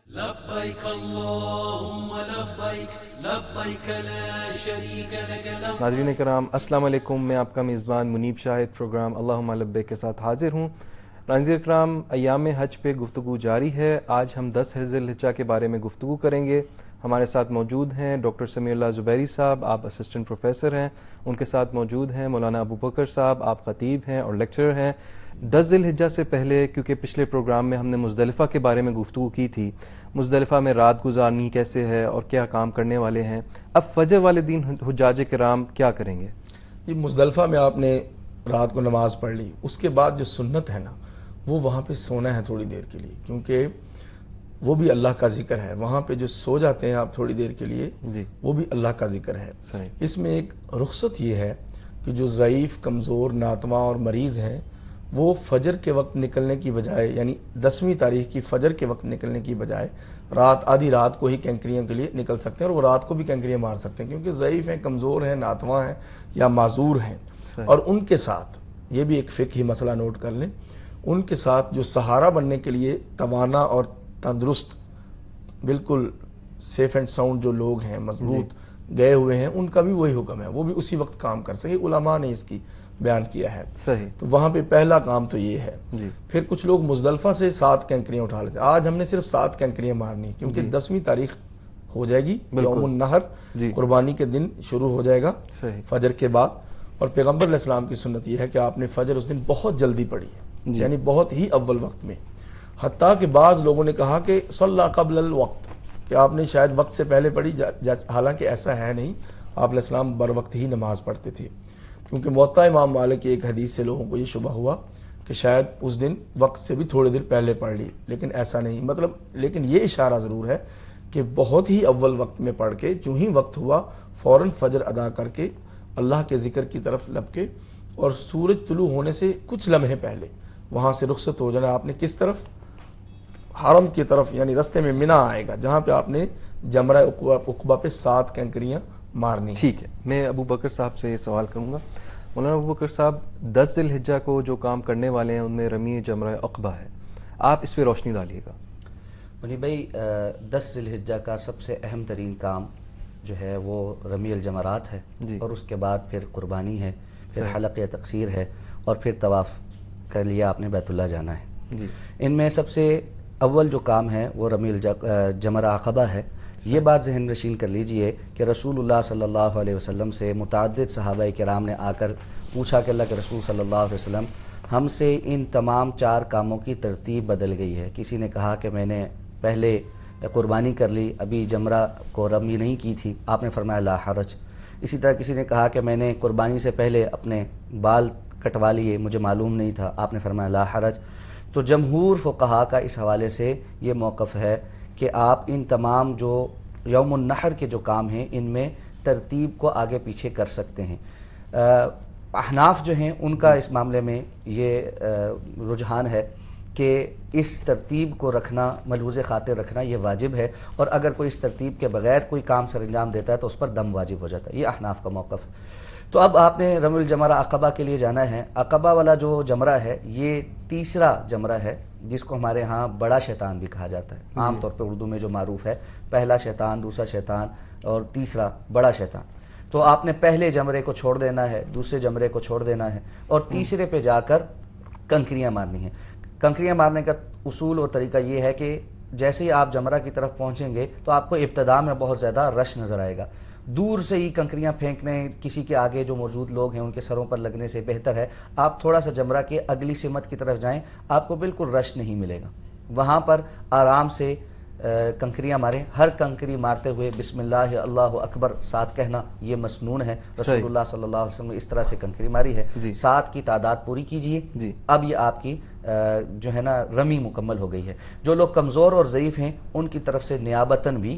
لبيك اللهم لبيك لبيك لا شريك لك لبيك. ناظرین کرام السلام علیکم، میں آپ کا میزبان منیب شاہد پروگرام اللہم لبیک کے ساتھ حاضر ہوں. ناظرین کرام، ایام حج پہ گفتگو جاری ہے. آج ہم 10 ذی الحجہ کے بارے میں گفتگو کریں گے. ہمارے ساتھ موجود ہیں ڈاکٹر سمیع اللہ زبیری صاحب، آپ اسسٹنٹ پروفیسر ہیں. ان کے ساتھ موجود ہیں مولانا ابو بکر صاحب، آپ خطیب ہیں اور لیکچرر ہیں. 10 ذی الحجہ سے پہلے، کیونکہ پچھلے پروگرام میں ہم نے مزدلفہ کے بارے میں گفتگو کی تھی، مزدلفہ میں رات گزارنی کیسے ہے اور کیا کام کرنے والے ہیں، اب فجر والے دن حجاج کرام کیا کریں گے؟ یہ مزدلفہ میں آپ نے رات کو نماز پڑھ لی، اس کے بعد جو سنت ہے نا، وہ وہاں پہ سونا ہے تھوڑی دیر کے لیے، کیونکہ وہ بھی اللہ کا ذکر ہے. وہاں پہ جو سو جاتے ہیں آپ تھوڑی دیر کے لیے، جی وہ بھی اللہ کا ذکر ہے. صحیح. اس میں ایک رخصت یہ ہے کہ جو ضعیف، کمزور، ناتواں اور مریض ہیں، وہ فجر کے وقت نکلنے کی بجائے، یعنی 10ویں تاریخ کی فجر کے وقت نکلنے کی بجائے آدھی رات کو ہی کینکریوں کے لیے نکل سکتے ہیں، اور وہ رات کو بھی کینکریاں مار سکتے ہیں، کیونکہ ضعیف ہیں، کمزور ہیں، ناتواں ہیں یا معذور ہیں. اور ان کے ساتھ یہ بھی ایک فقہی مسئلہ نوٹ کر لیں، ان کے ساتھ جو سہارا بننے کے لیے توانا اور تندرست، بالکل سیف اینڈ ساؤنڈ جو لوگ ہیں، مضبوط گئے ہوئے ہیں، ان کا بھی وہی حکم ہے، وہ بھی اسی وقت کام کر سکے. علماء نے اس کی بیان کیا ہے. صحیح. تو وہاں پہ پہلا کام تو یہ ہے. جی. پھر کچھ لوگ مزدلفہ سے 7 کینکریاں اٹھا لیتے ہیں. آج ہم نے صرف 7 کینکریاں مارنی، کیونکہ 10ویں تاریخ ہو جائے گی، یوم النحر، جی. قربانی کے دن شروع ہو جائے گا صحیح. فجر کے بعد. اور پیغمبر علیہ السلام کی سنت یہ ہے کہ آپ نے فجر اس دن بہت جلدی پڑھی ہے، جی. یعنی بہت ہی اول وقت میں. حتیٰ کہ بعض لوگوں نے کہا کہ صلی قبل الوقت، کہ آپ نے شاید وقت سے پہلے پڑھی، حالانکہ ایسا ہے نہیں. آپ علیہ السلام بر وقت ہی نماز پڑھتے تھے، کیونکہ موطا امام مالک کی ایک حدیث سے لوگوں کو یہ شبہ ہوا کہ شاید اس دن وقت سے بھی تھوڑی دیر پہلے پڑھ لی، لیکن ایسا نہیں. مطلب لیکن یہ اشارہ ضرور ہے کہ بہت ہی اول وقت میں پڑھ کے، جو ہی وقت ہوا فوراً فجر ادا کر کے اللہ کے ذکر کی طرف لپ کے، اور سورج طلوع ہونے سے کچھ لمحے پہلے وہاں سے رخصت ہو جانا. آپ نے کس طرف؟ حرم کی طرف، یعنی رستے میں منا آئے گا، جہاں پہ آپ نے جمرہ عقبہ پہ 7 کینکریاں مارنی. ٹھیک ہے، میں ابو بکر صاحب سے یہ سوال کروں گا. مولانا ابو بکر صاحب، 10 ذی الحجہ کو جو کام کرنے والے ہیں ان میں رمی جمرہ عقبہ ہے، آپ اس پہ روشنی ڈالیے گا. منی بھائی، 10 ذی الحجہ کا سب سے اہم ترین کام جو ہے وہ رمی الجمرات ہے. جی. اور اس کے بعد پھر قربانی ہے، پھر حلق تقصیر ہے، اور پھر طواف کر لیا آپ نے بیت اللہ جانا ہے. جی. ان میں سب سے اول جو کام ہے وہ رمی الجمرہ عقبہ ہے. یہ بات ذہن نشین کر لیجئے کہ رسول اللہ صلی اللہ علیہ وسلم سے متعدد صحابہ کرام نے آ کر پوچھا کہ اللہ کے رسول صلی اللہ علیہ وسلم، ہم سے ان تمام 4 کاموں کی ترتیب بدل گئی ہے. کسی نے کہا کہ میں نے پہلے قربانی کر لی، ابھی جمرہ کو رمی نہیں کی تھی، آپ نے فرمایا لا حرج. اسی طرح کسی نے کہا کہ میں نے قربانی سے پہلے اپنے بال کٹوا لیے، مجھے معلوم نہیں تھا، آپ نے فرمایا لا حرج. تو جمہور فقہا کا اس حوالے سے یہ موقف ہے کہ آپ ان تمام جو یوم النحر کے جو کام ہیں ان میں ترتیب کو آگے پیچھے کر سکتے ہیں. احناف جو ہیں ان کا اس معاملے میں یہ رجحان ہے کہ اس ترتیب کو رکھنا، ملحوظ خاطر رکھنا یہ واجب ہے، اور اگر کوئی اس ترتیب کے بغیر کوئی کام سر انجام دیتا ہے تو اس پر دم واجب ہو جاتا ہے. یہ احناف کا موقف ہے. تو اب آپ نے رمی الجمرہ عقبہ کے لیے جانا ہے. عقبہ والا جو جمرہ ہے یہ تیسرا جمرہ ہے، جس کو ہمارے ہاں بڑا شیطان بھی کہا جاتا ہے. عام طور پہ اردو میں جو معروف ہے، پہلا شیطان، دوسرا شیطان اور تیسرا بڑا شیطان. تو آپ نے پہلے جمرے کو چھوڑ دینا ہے، دوسرے جمرے کو چھوڑ دینا ہے، اور تیسرے پہ جا کر کنکریاں مارنی ہیں. کنکریاں مارنے کا اصول اور طریقہ یہ ہے کہ جیسے ہی آپ جمرہ کی طرف پہنچیں گے تو آپ کو ابتدا میں بہت زیادہ رش نظر آئے گا. دور سے ہی کنکریاں پھینکنے، کسی کے آگے جو موجود لوگ ہیں ان کے سروں پر لگنے سے بہتر ہے آپ تھوڑا سا جمرہ کے اگلی سمت کی طرف جائیں. آپ کو بالکل رش نہیں ملے گا. وہاں پر آرام سے کنکریاں ماریں. ہر کنکری مارتے ہوئے بسم اللہ اللہ اکبر 7 کہنا یہ مسنون ہے. رسول اللہ صلی اللہ علیہ وسلم نے اس طرح سے کنکری ماری ہے. 7 کی تعداد پوری کیجئے. اب یہ آپ کی جو ہے نا رمی مکمل ہو گئی ہے. جو لوگ کمزور اور ضعیف ہیں ان کی طرف سے نیابتاً بھی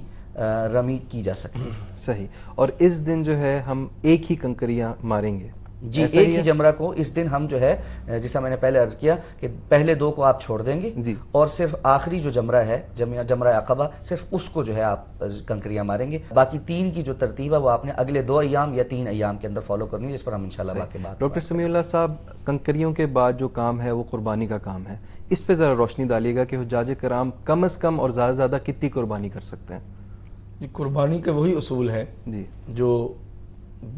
رمی کی جا سکتی ہے. صحیح. اور اس دن جو ہے ہم ایک ہی کنکریاں ماریں گے. جی ایک ہی جمرہ کو اس دن ہم جو ہے جیسا میں نے پہلے عرض کیا کہ پہلے 2 کو آپ چھوڑ دیں گے جی، اور صرف آخری جو جمرہ ہے جمرہ عقبہ صرف اس کو جو ہے آپ کنکریاں ماریں گے. باقی 3 کی جو ترتیب ہے وہ آپ نے اگلے 2 ایام یا 3 ایام کے اندر فالو کرنی ہے، جس پر ہم انشاءاللہ باقی بات. ڈاکٹر سمیع اللہ صاحب، کنکریوں کے بعد جو کام ہے وہ قربانی کا کام ہے، اس پہ ذرا روشنی ڈالیے گا کہ حجاج کرام کم از کم اور زیادہ سے زیادہ کتنی قربانی کر سکتے ہیں؟ جی قربانی کے وہی اصول ہیں جی جو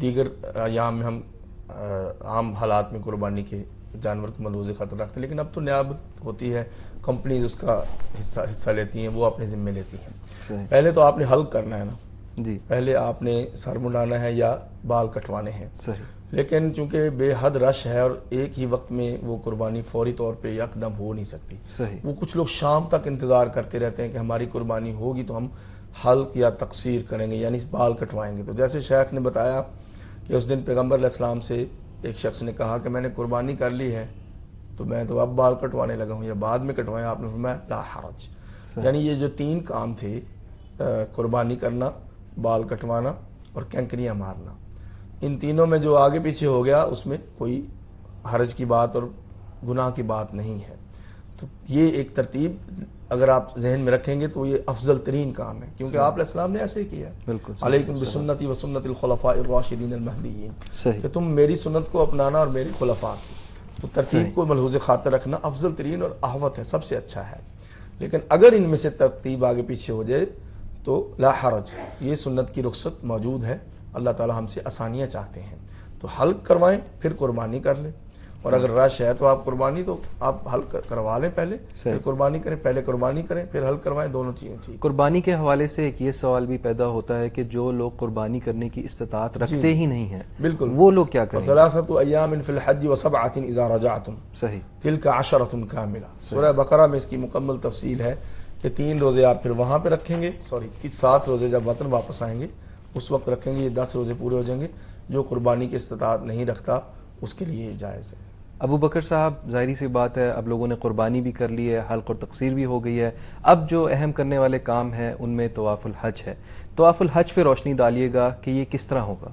دیگر ایام میں ہم عام حالات میں قربانی کے جانور کو ملحوظ خطر رکھتے ہیں، لیکن اب تو نیابت ہوتی ہے، کمپنیز اس کا حصہ لیتی ہیں، وہ اپنے ذمے لیتی ہیں. صحیح. پہلے تو آپ نے حلق کرنا ہے نا، جی پہلے آپ نے سر منڈانا ہے یا بال کٹوانے ہیں. صحیح. لیکن چونکہ بے حد رش ہے اور ایک ہی وقت میں وہ قربانی فوری طور پہ یکدم ہو نہیں سکتی، صحیح. وہ کچھ لوگ شام تک انتظار کرتے رہتے ہیں کہ ہماری قربانی ہوگی تو ہم حلق یا تقصیر کریں گے، یعنی بال کٹوائیں گے. تو جیسے شیخ نے بتایا کہ اس دن پیغمبر علیہ السلام سے ایک شخص نے کہا کہ میں نے قربانی کر لی ہے تو میں تو اب بال کٹوانے لگا ہوں یا بعد میں کٹوائیں. آپ نے فرمایا لا حرج. یعنی یہ جو 3 کام تھے، قربانی کرنا، بال کٹوانا اور کینکریاں مارنا، ان تینوں میں جو آگے پیچھے ہو گیا اس میں کوئی حرج کی بات اور گناہ کی بات نہیں ہے. تو یہ ایک ترتیب اگر آپ ذہن میں رکھیں گے تو یہ افضل ترین کام ہے، کیونکہ آپ علیہ السلام نے ایسے ہی کیا. بالکل. علیکم بسنتی و سنت الخلفاء الراشدین المہدیین، صحیح. کہ تم میری سنت کو اپنانا اور میری خلفاء کی. تو ترتیب کو ملحوظ خاطر رکھنا افضل ترین اور احوط ہے، سب سے اچھا ہے. لیکن اگر ان میں سے ترتیب آگے پیچھے ہو جائے تو لا حرج، یہ سنت کی رخصت موجود ہے. اللہ تعالی ہم سے آسانیاں چاہتے ہیں، تو حلق کروائیں پھر قربانی کر لیں. اور اگر رش ہے تو آپ قربانی تو آپ حلق کروا لیں پہلے، پھر قربانی کریں. پہلے قربانی کریں پھر حلق کروائیں، دونوں چیزیں ٹھیک. قربانی کے حوالے سے ایک یہ سوال بھی پیدا ہوتا ہے کہ جو لوگ قربانی کرنے کی استطاعت رکھتے ہی نہیں ہیں، بالکل، وہ لوگ کیا کریں؟ ثلاثۃ ایام فی الحج وسبعۃ اذا رجعتم، صحیح. تلک عشرۃ کاملہ. سورہ بقرہ میں اس کی مکمل تفصیل ہے کہ 3 روزے آپ پھر وہاں پہ رکھیں گے، 7 روزے جب وطن واپس آئیں گے اس وقت رکھیں گے، یہ 10 روزے پورے ہو جائیں گے. جو قربانی کی استطاعت نہیں رکھتا اس کے لیے یہ جائز ہے. ابو بکر صاحب، ظاہری سی بات ہے اب لوگوں نے قربانی بھی کر لی ہے، حلق اور تقصیر بھی ہو گئی ہے، اب جو اہم کرنے والے کام ہیں ان میں طواف الحج ہے. طواف الحج پہ روشنی ڈالیے گا کہ یہ کس طرح ہوگا؟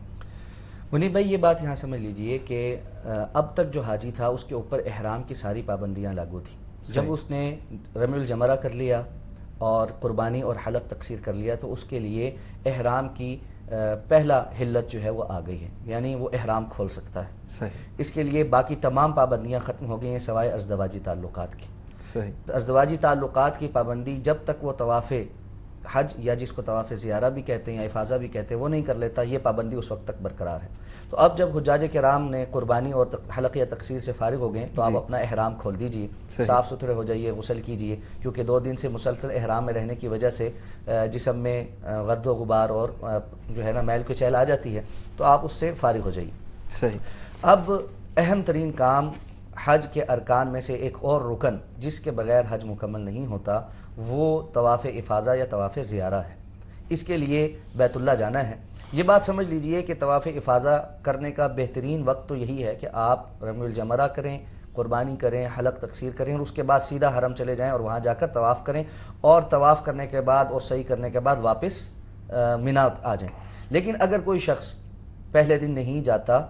منیب بھائی، یہ بات یہاں سمجھ لیجئے کہ اب تک جو حاجی تھا اس کے اوپر احرام کی ساری پابندیاں لاگو تھیں. جب اس نے رمی الجمرہ کر لیا اور قربانی اور حلق تقصیر کر لیا تو اس کے لیے احرام کی پہلا حلت جو ہے وہ آ گئی ہے، یعنی وہ احرام کھول سکتا ہے. صحیح. اس کے لیے باقی تمام پابندیاں ختم ہو گئی ہیں سوائے ازدواجی تعلقات کی. صحیح. ازدواجی تعلقات کی پابندی جب تک وہ طواف حج یا جس کو طواف زیارہ بھی کہتے ہیں یا افاضہ بھی کہتے ہیں وہ نہیں کر لیتا، یہ پابندی اس وقت تک برقرار ہے. تو اب جب حجاج کرام نے قربانی اور حلق یا تقصیر سے فارغ ہو گئے تو آپ اپنا احرام کھول دیجئے، صاف ستھرے ہو جائیے، غسل کیجئے، کیونکہ 2 دن سے مسلسل احرام میں رہنے کی وجہ سے جسم میں گرد و غبار اور جو ہے نا میل کچیل آ جاتی ہے، تو آپ اس سے فارغ ہو جائیے. صحیح. اب اہم ترین کام حج کے ارکان میں سے ایک اور رکن جس کے بغیر حج مکمل نہیں ہوتا وہ طواف افاضہ یا طواف زیارہ ہے. اس کے لیے بیت اللہ جانا ہے. یہ بات سمجھ لیجئے کہ طواف افاضہ کرنے کا بہترین وقت تو یہی ہے کہ آپ رمی الجمرہ کریں، قربانی کریں، حلق تقصیر کریں اور اس کے بعد سیدھا حرم چلے جائیں اور وہاں جا کر طواف کریں اور طواف کرنے کے بعد اور سعی کرنے کے بعد واپس منی آ جائیں. لیکن اگر کوئی شخص پہلے دن نہیں جاتا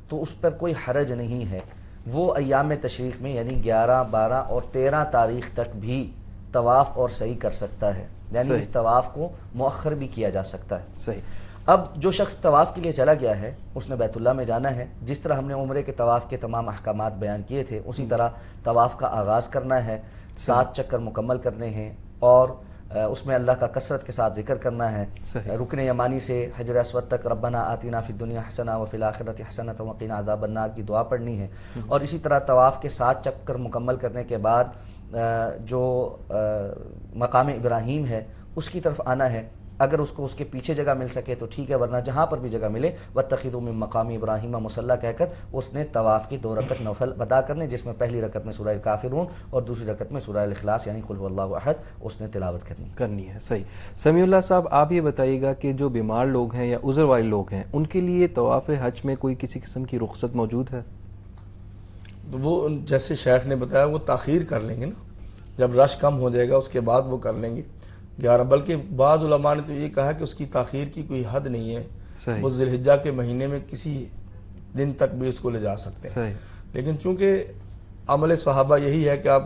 تو اس پر کوئی حرج نہیں ہے، وہ ایام تشریق میں یعنی 11، 12 اور 13 تاریخ تک بھی طواف اور سعی کر سکتا ہے، یعنی اس طواف کو مؤخر بھی کیا جا سکتا ہے. صحیح. اب جو شخص طواف کے لیے چلا گیا ہے اس نے بیت اللہ میں جانا ہے. جس طرح ہم نے عمرے کے طواف کے تمام احکامات بیان کیے تھے اسی طرح طواف کا آغاز کرنا ہے، 7 چکر مکمل کرنے ہیں اور اس میں اللہ کا کثرت کے ساتھ ذکر کرنا ہے. رکن یمانی سے حجر اسود تک ربنا آتینا فی الدنیا حسنہ وفی الآخرۃ حسنۃ وقنا عذاب النار کی دعا پڑھنی ہے. اور اسی طرح طواف کے 7 چکر مکمل کرنے کے بعد جو مقام ابراہیم ہے اس کی طرف آنا ہے. اگر اس کو اس کے پیچھے جگہ مل سکے تو ٹھیک ہے، ورنہ جہاں پر بھی جگہ ملے واتخذوا من مقام ابراہیم مصلی کہہ کر اس نے طواف کی 2 رکعت نفل ادا کرنے، جس میں پہلی رکعت میں سورہ الکافرون اور دوسری رکعت میں سورہ الاخلاص یعنی قل هو اللہ احد اس نے تلاوت کرنی ہے. صحیح. سمیع اللہ صاحب، آپ یہ بتائیے گا کہ جو بیمار لوگ ہیں یا عذر والے لوگ ہیں ان کے لیے طواف حج میں کوئی کسی قسم کی رخصت موجود ہے؟ تو وہ جیسے شیخ نے بتایا وہ تاخیر کر لیں گے نا، جب رش کم ہو جائے گا اس کے بعد وہ کر لیں گے 11. بلکہ بعض علماء نے تو یہ کہا کہ اس کی تاخیر کی کوئی حد نہیں ہے. وہ ذی الحجہ کے مہینے میں کسی دن تک بھی اس کو لے جا سکتے ہیں. صحیح. لیکن چونکہ عمل صحابہ یہی ہے کہ آپ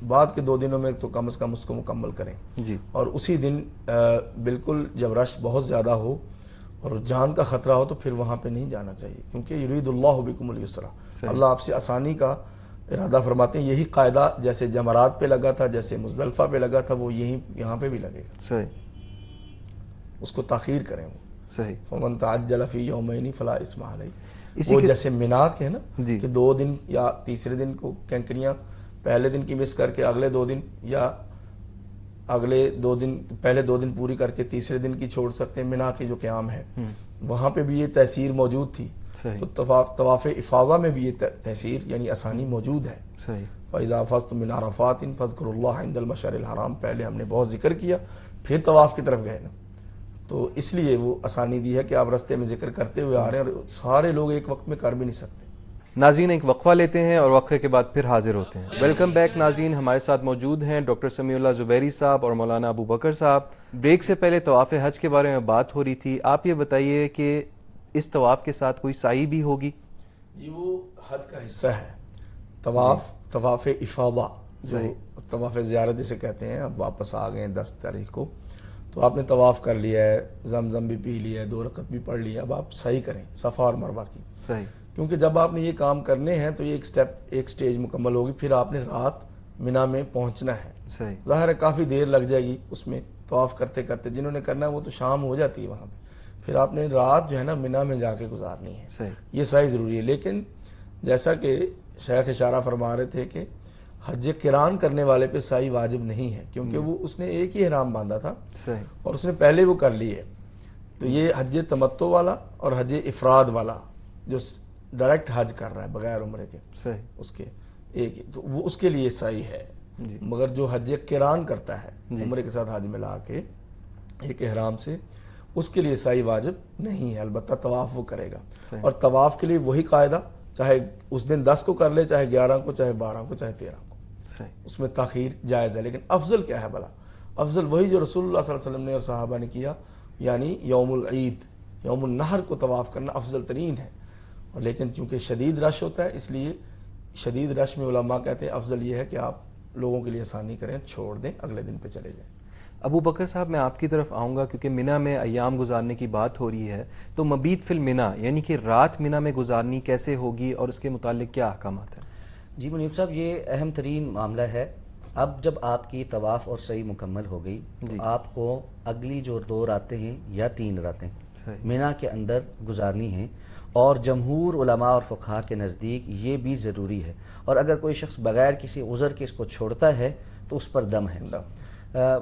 بعد کے 2 دنوں میں تو کم از کم اس کو مکمل کریں جی. اور اسی دن بالکل جب رش بہت زیادہ ہو اور جان کا خطرہ ہو تو پھر وہاں پہ نہیں جانا چاہیے, کیونکہ یرید اللہ بکم اليسر, اللہ آپ سے آسانی کا ارادہ فرماتے ہیں. یہی قاعدہ جیسے جمرات پہ لگا تھا, جیسے مزدلفہ پہ لگا تھا, وہ یہاں پہ بھی لگے گا. صحیح. اس کو تاخیر کریں. وہ صحیح. فمن تعجل فی یومین فلا اثم علیہ. اسی وہ کے جیسے مینا کے ہے نا جی. کہ 2 دن یا تیسرے دن کو کینکریاں پہلے دن کی مس کر کے اگلے 2 دن یا اگلے 2 دن پہلے 2 دن پوری کر کے تیسرے دن کی چھوڑ سکتے ہیں. مینا کے جو قیام ہے وہاں پہ بھی یہ تحصیر موجود تھی. صحیح. تو طواف افاضہ میں بھی یہ تحصیر یعنی آسانی موجود ہے. صحیح. فَإِذَا أَفَضْتُم مِّنْ عَرَفَاتٍ فاذكروا اللَّهَ عِندَ الْمَشْعَرِ الْحَرَامِ. پہلے ہم نے بہت ذکر کیا, پھر طواف کی طرف گئے نا, تو اس لیے وہ آسانی دی ہے کہ آپ رستے میں ذکر کرتے ہوئے آ رہے ہیں, اور سارے لوگ ایک وقت میں کر بھی نہیں سکتے. ناظرین ایک وقفہ لیتے ہیں اور وقفے کے بعد پھر حاضر ہوتے ہیں. ویلکم بیک ناظرین, ہمارے ساتھ موجود ہیں ڈاکٹر سمیع اللہ زبیری صاحب اور مولانا ابو بکر صاحب. بریک سے پہلے طواف حج کے بارے میں بات ہو رہی تھی. آپ یہ بتائیے کہ اس طواف کے ساتھ کوئی سعی بھی ہوگی؟ جی وہ حج کا حصہ ہے. طواف افاضہ, جو طواف زیارت جسے کہتے ہیں. اب واپس آ گئے 10 تاریخ کو, تو آپ نے طواف کر لیا ہے, زمزم بھی پی لیا ہے, 2 رکعت بھی پڑھ لیا. اب آپ صحیح کریں صفا اور مروہ کی. صحیح. کیونکہ جب آپ نے یہ کام کرنے ہیں تو یہ ایک سٹیج مکمل ہوگی, پھر آپ نے رات مینا میں پہنچنا ہے. صحیح. ظاہر ہے کافی دیر لگ جائے گی اس میں طواف کرتے کرتے. جنہوں نے کرنا ہے وہ تو شام ہو جاتی ہے وہاں پہ, پھر آپ نے رات جو ہے نا مینا میں جا کے گزارنی ہے. صحیح. یہ صحیح ضروری ہے. لیکن جیسا کہ شیخ اشارہ فرما رہے تھے کہ حج قران کرنے والے پہ سعی واجب نہیں ہے, کیونکہ وہ اس نے ایک ہی احرام باندھا تھا صحیح. اور اس نے پہلے وہ کر لی ہے. تو یہ حج تمتع والا اور حج افراد والا جو ڈائریکٹ حج کر رہا ہے بغیر عمرے کے, صحیح. اس کے ایک تو وہ اس کے لیے صحیح ہے. جی. مگر جو حج قران کرتا ہے عمرے کے ساتھ حج ملا کے ایک احرام سے, اس کے لیے سعی واجب نہیں ہے. البتہ طواف وہ کرے گا. صحیح. اور طواف کے لیے وہی قاعدہ, چاہے اس دن 10 کو کر لے, چاہے 11 کو, چاہے 12 کو, چاہے 13 کو, صحیح. اس میں تاخیر جائز ہے. لیکن افضل کیا ہے بھلا؟ افضل وہی جو رسول اللہ صلی اللہ علیہ وسلم نے اور صحابہ نے کیا, یعنی یوم العید یوم النحر کو طواف کرنا افضل ترین ہے. اور لیکن چونکہ شدید رش ہوتا ہے, اس لیے شدید رش میں علماء کہتے ہیں افضل یہ ہے کہ آپ لوگوں کے لیے آسانی کریں, چھوڑ دیں, اگلے دن پہ چلے جائیں. ابو بکر صاحب میں آپ کی طرف آؤں گا, کیونکہ مینا میں ایام گزارنے کی بات ہو رہی ہے, تو مبیت فی المینا یعنی کہ رات مینا میں گزارنی کیسے ہوگی اور اس کے متعلق کیا احکامات ہیں؟ جی منیب صاحب, یہ اہم ترین معاملہ ہے. اب جب آپ کی طواف اور سعی مکمل ہو گئی تو آپ کو اگلی جو 2 راتیں ہیں یا 3 راتیں مینا کے اندر گزارنی ہیں, اور جمہور علماء اور فقہاء کے نزدیک یہ بھی ضروری ہے. اور اگر کوئی شخص بغیر کسی عذر کے اس کو چھوڑتا ہے تو اس پر دم ہے.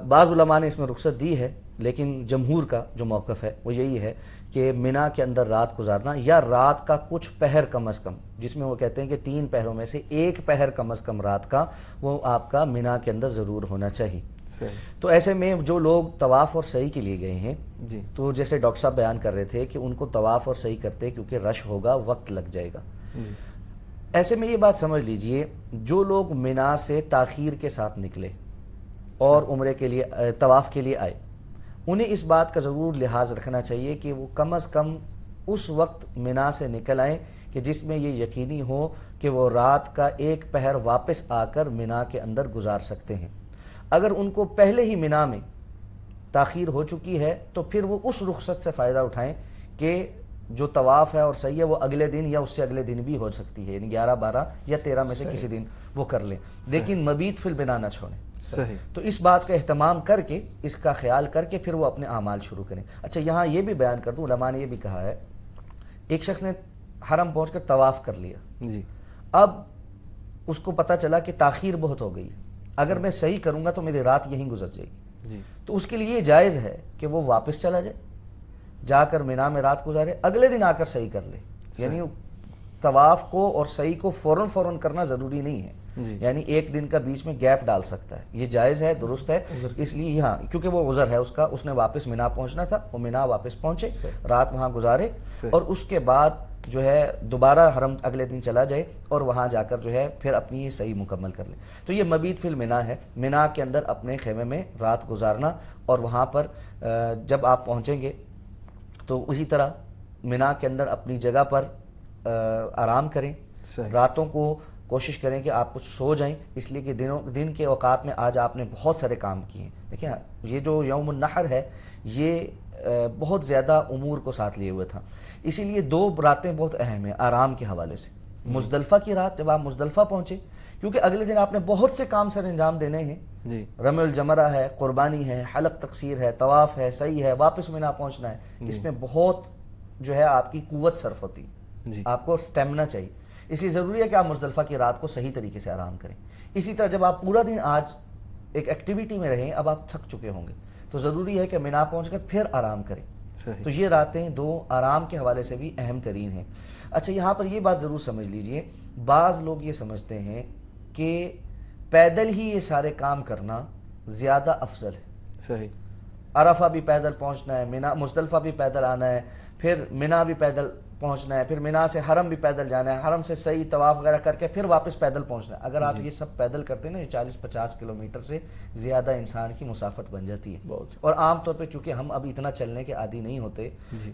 بعض علماء نے اس میں رخصت دی ہے, لیکن جمہور کا جو موقف ہے وہ یہی ہے کہ مینا کے اندر رات گزارنا, یا رات کا کچھ پہر کم از کم, جس میں وہ کہتے ہیں کہ 3 پہروں میں سے 1 پہر کم از کم رات کا وہ آپ کا مینا کے اندر ضرور ہونا چاہیے. تو ایسے میں جو لوگ طواف اور سعی کے لیے گئے ہیں, تو جیسے ڈاکٹر صاحب بیان کر رہے تھے کہ ان کو طواف اور سعی کرتے کیونکہ رش ہوگا, وقت لگ جائے گا. ایسے میں یہ بات سمجھ لیجئے, جو لوگ مینا سے تاخیر کے ساتھ نکلے اور عمرے کے لیے طواف کے لیے آئے, انہیں اس بات کا ضرور لحاظ رکھنا چاہیے کہ وہ کم از کم اس وقت مینا سے نکل آئیں کہ جس میں یہ یقینی ہو کہ وہ رات کا 1 پہر واپس آ کر مینا کے اندر گزار سکتے ہیں. اگر ان کو پہلے ہی مینا میں تاخیر ہو چکی ہے تو پھر وہ اس رخصت سے فائدہ اٹھائیں کہ جو طواف ہے اور سعی ہے وہ اگلے دن یا اس سے اگلے دن بھی ہو سکتی ہے, یعنی 11, 12 یا 13 میں سے کسی دن وہ کر لیں, لیکن مبیت فی البنا نہ چھوڑیں. تو اس بات کا اہتمام کر کے, اس کا خیال کر کے پھر وہ اپنے اعمال شروع کریں. اچھا یہاں یہ بھی بیان کر دوں, علماء نے یہ بھی کہا ہے, ایک شخص نے حرم پہنچ کر طواف کر لیا, اب اس کو پتہ چلا کہ تاخیر بہت ہو گئی, اگر میں صحیح کروں گا تو میری رات یہیں گزر جائے گی, تو اس کے لیے یہ جائز ہے کہ وہ واپس چلا جائے, جا کر مینا میں رات گزارے, اگلے دن آ کر صحیح کر لے. یعنی طواف کو اور صحیح کو فوراً کرنا ضروری نہیں ہے, یعنی 1 دن کا بیچ میں گیپ ڈال سکتا ہے, یہ جائز ہے, درست ہے. اس لیے یہاں کیونکہ وہ عذر ہے اس کا, اس نے واپس مینا پہنچنا تھا, وہ مینا واپس پہنچے, رات وہاں گزارے, اور اس کے بعد جو ہے دوبارہ حرم اگلے دن چلا جائے اور وہاں جا کر جو ہے پھر اپنی صحیح مکمل کر لے. تو یہ مبیت فی المینا ہے, مینا کے اندر اپنے خیمے میں رات گزارنا, اور وہاں پر جب آپ پہنچیں گے تو اسی طرح مینا کے اندر اپنی جگہ پر آرام کریں، صحیح۔ راتوں کو کوشش کریں کہ آپ کچھ سو جائیں، اس لیے کہ دن کے اوقات میں آج آپ نے بہت سارے کام کیے ہیں۔ دیکھیں یہ جو یوم النحر ہے یہ بہت زیادہ امور کو ساتھ لیے ہوئے تھا، اسی لیے 2 راتیں بہت اہم ہیں آرام کے حوالے سے۔ مزدلفہ کی رات جب آپ مزدلفہ پہنچے، کیونکہ اگلے دن آپ نے بہت سے کام سر انجام دینے ہیں، جی رمی الجمرہ ہے، قربانی ہے، حلق تقصیر ہے، طواف ہے، سعی ہے، واپس مینا پہنچنا ہے، اس میں بہت جو ہے آپ کی قوت صرف ہوتی ہے، جی آپ کو سٹیمنا چاہیے، اس لیے ضروری ہے کہ آپ مزدلفہ کی رات کو صحیح طریقے سے آرام کریں۔ اسی طرح جب آپ پورا دن آج ایک ایکٹیویٹی میں رہیں، اب آپ تھک چکے ہوں گے تو ضروری ہے کہ مینا پہنچ کر پھر آرام کریں۔ صحیح۔ تو یہ راتیں 2 آرام کے حوالے سے بھی اہم ترین ہیں۔ اچھا یہاں پر یہ بات ضرور سمجھ لیجئے، بعض لوگ یہ سمجھتے ہیں کہ پیدل ہی یہ سارے کام کرنا زیادہ افضل ہے، صحیح۔ عرفہ بھی پیدل پہنچنا ہے، مینا مزدلفہ بھی پیدل آنا ہے، پھر مینا بھی پیدل پہنچنا ہے، پھر مینا سے حرم بھی پیدل جانا ہے، حرم سے سعی طواف وغیرہ کر کے پھر واپس پیدل پہنچنا ہے۔ اگر آپ یہ سب پیدل کرتے ہیں نا، یہ 40-50 کلومیٹر سے زیادہ انسان کی مسافت بن جاتی ہے، اور عام طور پہ چونکہ ہم اب اتنا چلنے کے عادی نہیں ہوتے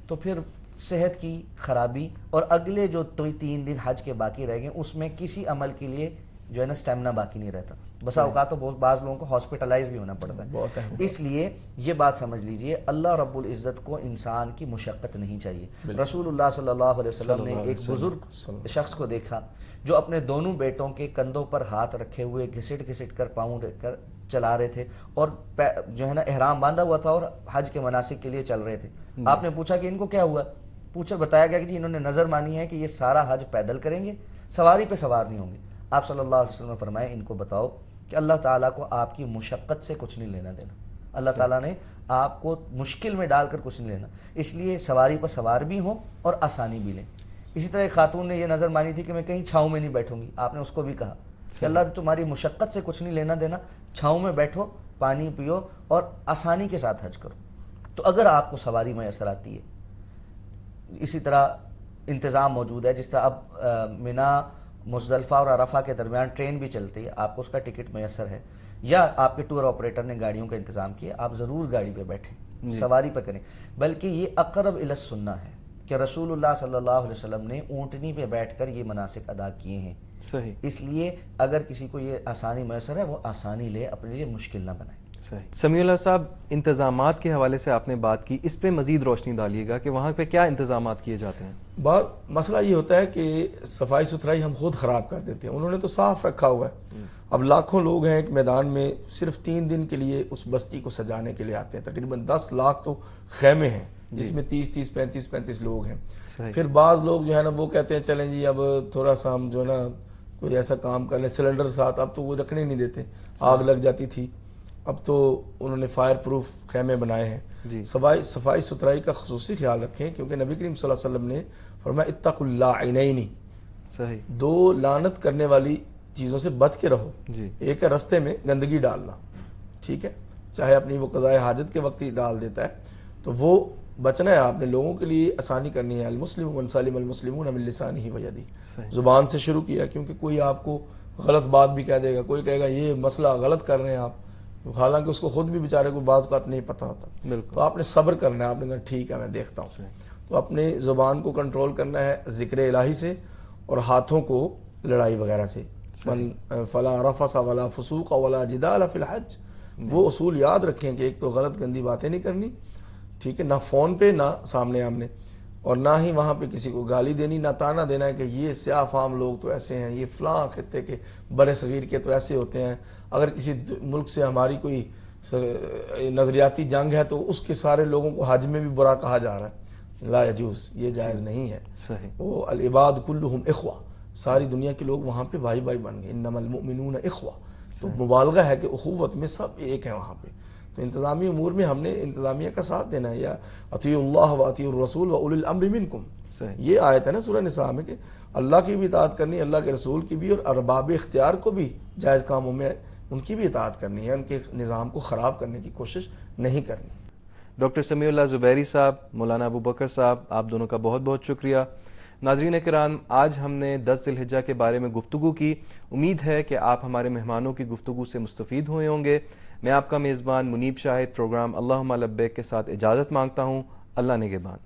تو پھر صحت کی خرابی، اور اگلے جو 3 دن حج کے باقی رہ گئے اس میں کسی عمل کے لیے جو ہے نا سٹیمنا باقی نہیں رہتا، بسا اوقات تو بعض لوگوں کو ہاسپٹلائز بھی ہونا پڑتا ہے۔ اس لیے یہ بات سمجھ لیجئے، اللہ رب العزت کو انسان کی مشقت نہیں چاہیے۔ رسول اللہ صلی اللہ علیہ وسلم نے ایک بزرگ شخص کو دیکھا جو اپنے دونوں بیٹوں کے کندھوں پر ہاتھ رکھے ہوئے گھسٹ گھسٹ کر پاؤں رکھ کر چلا رہے تھے، اور جو ہے نا احرام باندھا ہوا تھا اور حج کے مناسک کے لیے چل رہے تھے۔ آپ نے پوچھا کہ ان کو کیا ہوا؟ بتایا گیا کہ جی انہوں نے نظر مانی ہے کہ یہ سارا حج پیدل کریں گے، سواری پہ سوار نہیں ہوں گے۔ آپ صلی اللہ علیہ وسلم نے فرمایا ان کو بتاؤ کہ اللہ تعالیٰ کو آپ کی مشقت سے کچھ نہیں لینا دینا، اللہ تعالیٰ نے آپ کو مشکل میں ڈال کر کچھ نہیں لینا، اس لیے سواری پر سوار بھی ہوں اور آسانی بھی لیں۔ اسی طرح ایک خاتون نے یہ نظر مانی تھی کہ میں کہیں چھاؤں میں نہیں بیٹھوں گی، آپ نے اس کو بھی کہا کہ اللہ تمہاری مشقت سے کچھ نہیں لینا دینا، چھاؤں میں بیٹھو، پانی پیو اور آسانی کے ساتھ حج کرو۔ تو اگر آپ کو سواری میسر آتی ہے، اسی طرح انتظام موجود ہے، جس طرح اب مینا مزدلفہ اور عرفہ کے درمیان ٹرین بھی چلتی ہے، آپ کو اس کا ٹکٹ میسر ہے، یا آپ کے ٹور آپریٹر نے گاڑیوں کا انتظام کیا، آپ ضرور گاڑی پہ بیٹھیں، سواری پہ کریں۔ بلکہ یہ اقرب الی السنہ ہے کہ رسول اللہ صلی اللہ علیہ وسلم نے اونٹنی پہ بیٹھ کر یہ مناسک ادا کیے ہیں۔ صحیح۔ اس لیے اگر کسی کو یہ آسانی میسر ہے وہ آسانی لے، اپنے لیے مشکل نہ بنائے۔ صحیح۔ سمیع اللہ صاحب، انتظامات کے حوالے سے آپ نے بات کی، اس پہ مزید روشنی ڈالیے گا کہ وہاں پہ کیا انتظامات کیے جاتے ہیں؟ مسئلہ یہ ہوتا ہے کہ صفائی ستھرائی ہم خود خراب کر دیتے ہیں، انہوں نے تو صاف رکھا ہوا ہے۔ اب لاکھوں لوگ ہیں ایک میدان میں، صرف 3 دن کے لیے اس بستی کو سجانے کے لیے آتے ہیں، تقریباً 10 لاکھ تو خیمے ہیں جس میں 30 35 لوگ ہیں۔ پھر بعض لوگ جو ہے نا وہ کہتے ہیں چلیں جی اب تھوڑا سا ہم جو ہے نا کوئی ایسا کام کر لیں، سلنڈر ساتھ، اب تو وہ رکھنے نہیں دیتے، آگ لگ جاتی تھی، اب تو انہوں نے فائر پروف خیمے بنائے ہیں۔ صفائی ستھرائی کا خصوصی خیال رکھیں، کیونکہ نبی کریم صلی اللہ علیہ وسلم نے فرمایا اتقوا اللاعنین، صحیح، 2 لعنت کرنے والی چیزوں سے بچ کے رہو۔ ایک ہے رستے میں گندگی ڈالنا، ٹھیک ہے، چاہے اپنی وہ قضاء حاجت کے وقت ہی ڈال دیتا ہے، تو وہ بچنا ہے، آپ نے لوگوں کے لیے آسانی کرنی ہے۔ المسلم من سلم المسلمون من لسانہ ویدہ، زبان سے شروع کیا، کیونکہ کوئی آپ کو غلط بات بھی کہہ دے گا، کوئی کہے گا یہ مسئلہ غلط کر رہے ہیں آپ، حالانکہ اس کو خود بھی بیچارے کو بعض اوقات نہیں پتہ ہوتا، تو آپ نے صبر کرنا ہے، آپ نے کہا ٹھیک ہے میں دیکھتا ہوں، تو اپنے زبان کو کنٹرول کرنا ہے ذکر الہی سے، اور ہاتھوں کو لڑائی وغیرہ سے، فلا رفث ولا فسوق ولا جدال فی الحج، وہ اصول یاد رکھیں کہ ایک تو غلط گندی باتیں نہیں کرنی، ٹھیک ہے، نہ فون پہ، نہ سامنے آمنے، اور نہ ہی وہاں پہ کسی کو گالی دینی، نہ تانا دینا ہے کہ یہ سیاہ فام لوگ تو ایسے ہیں، یہ فلاں خطے کے بر صغیر کے تو ایسے ہوتے ہیں، اگر کسی ملک سے ہماری کوئی نظریاتی جنگ ہے تو اس کے سارے لوگوں کو حج میں بھی برا کہا جا رہا ہے، لا یجوز، یہ جائز نہیں ہے۔ وہ العباد کلہم اخوہ، ساری دنیا کے لوگ وہاں پہ بھائی بھائی بن گئے، انما المؤمنون اخوہ، تو مبالغہ ہے کہ اخوت میں سب ایک ہیں وہاں پہ۔ تو انتظامی امور میں ہم نے انتظامیہ کا ساتھ دینا ہے، یا اطیعوا اللہ و اطیعوا الرسول و اولی الامر منکم، یہ آیت ہے نا سورہ نساء میں کہ اللہ کی بھی اطاعت کرنی، اللہ کے رسول کی بھی، اور ارباب اختیار کو بھی جائز کاموں میں ان کی بھی اطاعت کرنی ہے، ان کے نظام کو خراب کرنے کی کوشش نہیں کرنی۔ ڈاکٹر سمیع اللہ زبیری صاحب، مولانا ابو بکر صاحب، آپ دونوں کا بہت بہت شکریہ۔ ناظرین کرام، آج ہم نے 10 ذی الحجہ کے بارے میں گفتگو کی، امید ہے کہ آپ ہمارے مہمانوں کی گفتگو سے مستفید ہوئے ہوں گے۔ میں آپ کا میزبان منیب شاہد پروگرام اللہم لبیک کے ساتھ اجازت مانگتا ہوں۔ اللہ نگہبان۔